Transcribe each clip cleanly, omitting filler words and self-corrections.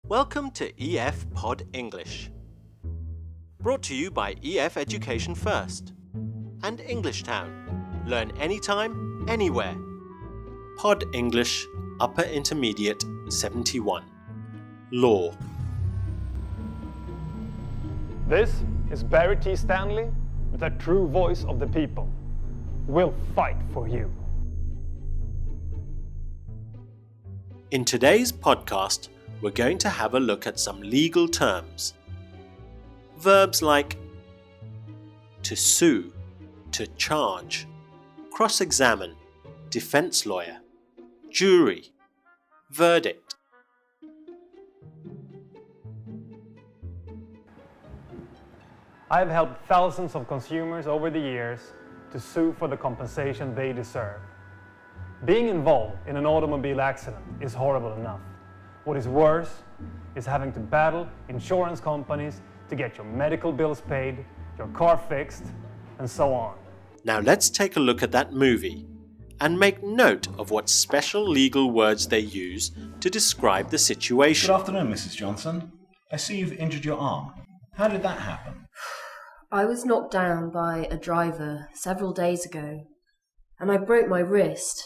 Welcome to EF Pod English. Brought to you by EF Education First and Englishtown. Learn anytime, anywhere. Pod English Upper Intermediate 71. Law. This is Barry T. Stanley, the true voice of the people. We'll fight for you. In today's podcast, we're going to have a look at some legal terms. Verbs like to sue, to charge, cross-examine, defense lawyer, jury, verdict. I've helped thousands of consumers over the years to sue for the compensation they deserve. Being involved in an automobile accident is horrible enough. What is worse is having to battle insurance companies to get your medical bills paid, your car fixed, and so on. Now let's take a look at that movie and make note of what special legal words they use to describe the situation. Good afternoon, Mrs. Johnson. I see you've injured your arm. How did that happen? I was knocked down by a driver several days ago, and I broke my wrist.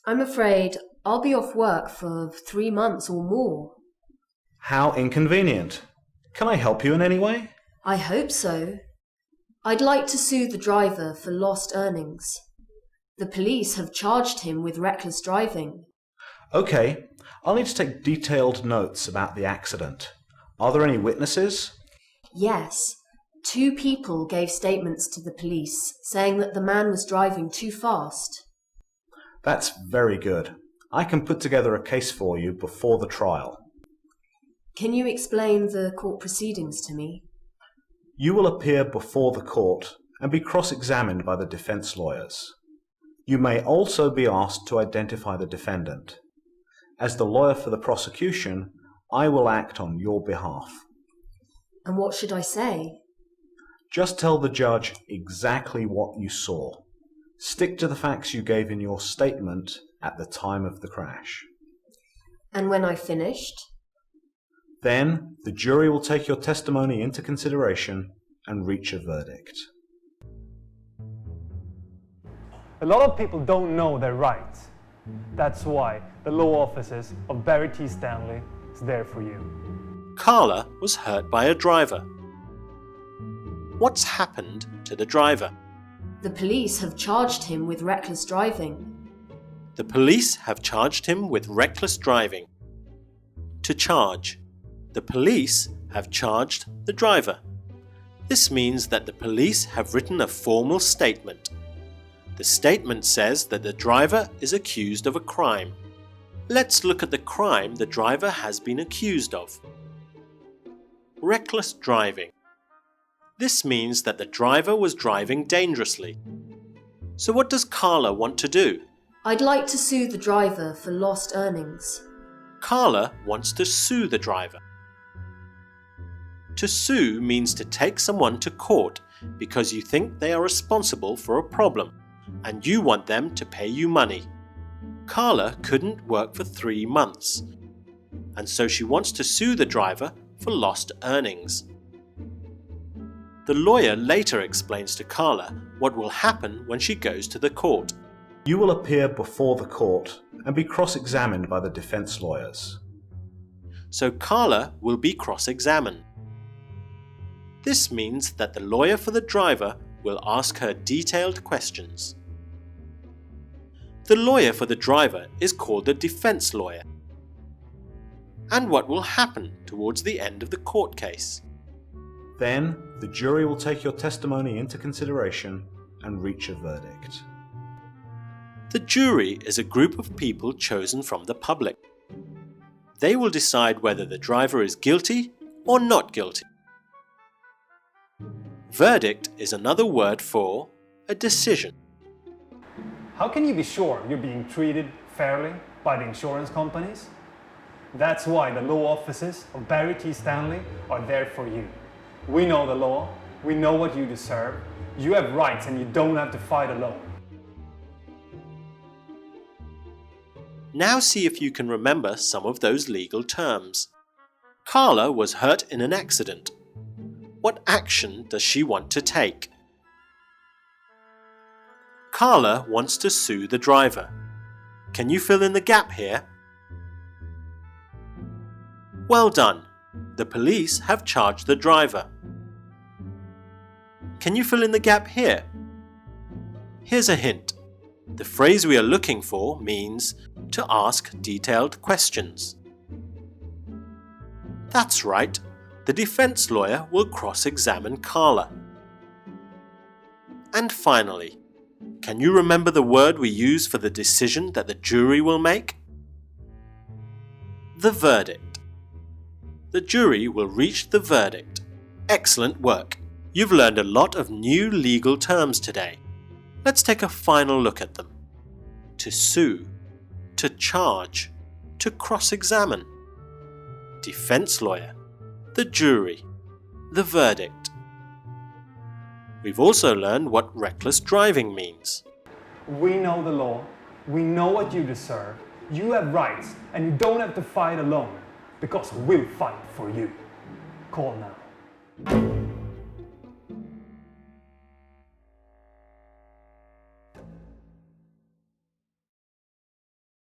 I'm afraid I'll be off work for 3 months or more. How inconvenient. Can I help you in any way? I hope so. I'd like to sue the driver for lost earnings. The police have charged him with reckless driving. Okay, I'll need to take detailed notes about the accident. Are there any witnesses? Yes, 2 people gave statements to the police saying that the man was driving too fast. That's very good. I can put together a case for you before the trial. Can you explain the court proceedings to me? You will appear before the court and be cross-examined by the defense lawyers. You may also be asked to identify the defendant. As the lawyer for the prosecution, I will act on your behalf. And what should I say? Just tell the judge exactly what you saw. Stick to the facts you gave in your statement at the time of the crash. And when I've finished? Then the jury will take your testimony into consideration and reach a verdict. A lot of people don't know their rights. That's why the law offices of Barry T. Stanley is there for you. Carla was hurt by a driver. What's happened to the driver? The police have charged him with reckless driving. The police have charged him with reckless driving. To charge. The police have charged the driver. This means that the police have written a formal statement. The statement says that the driver is accused of a crime. Let's look at the crime the driver has been accused of. Reckless driving. This means that the driver was driving dangerously. So what does Carla want to do? I'd like to sue the driver for lost earnings. Carla wants to sue the driver. To sue means to take someone to court because you think they are responsible for a problem and you want them to pay you money. Carla couldn't work for 3 months, and so she wants to sue the driver for lost earnings. The lawyer later explains to Carla what will happen when she goes to the court. You will appear before the court and be cross-examined by the defense lawyers. So Carla will be cross-examined. This means that the lawyer for the driver will ask her detailed questions. The lawyer for the driver is called the defense lawyer. And what will happen towards the end of the court case? Then the jury will take your testimony into consideration and reach a verdict. The jury is a group of people chosen from the public. They will decide whether the driver is guilty or not guilty. Verdict is another word for a decision. How can you be sure you're being treated fairly by the insurance companies? That's why the law offices of Barry T. Stanley are there for you. We know the law, we know what you deserve, you have rights and you don't have to fight alone. Now see if you can remember some of those legal terms. Carla was hurt in an accident. What action does she want to take? Carla wants to sue the driver. Can you fill in the gap here? Well done. The police have charged the driver. Can you fill in the gap here? Here's a hint. The phrase we are looking for means to ask detailed questions. That's right. The defense lawyer will cross-examine Carla. And finally, can you remember the word we use for the decision that the jury will make? The verdict. The jury will reach the verdict. Excellent work! You've learned a lot of new legal terms today. Let's take a final look at them. To sue, to charge, to cross-examine. Defense lawyer, the jury, the verdict. We've also learned what reckless driving means. We know the law. We know what you deserve. You have rights, and you don't have to fight alone, because we'll fight for you. Call now.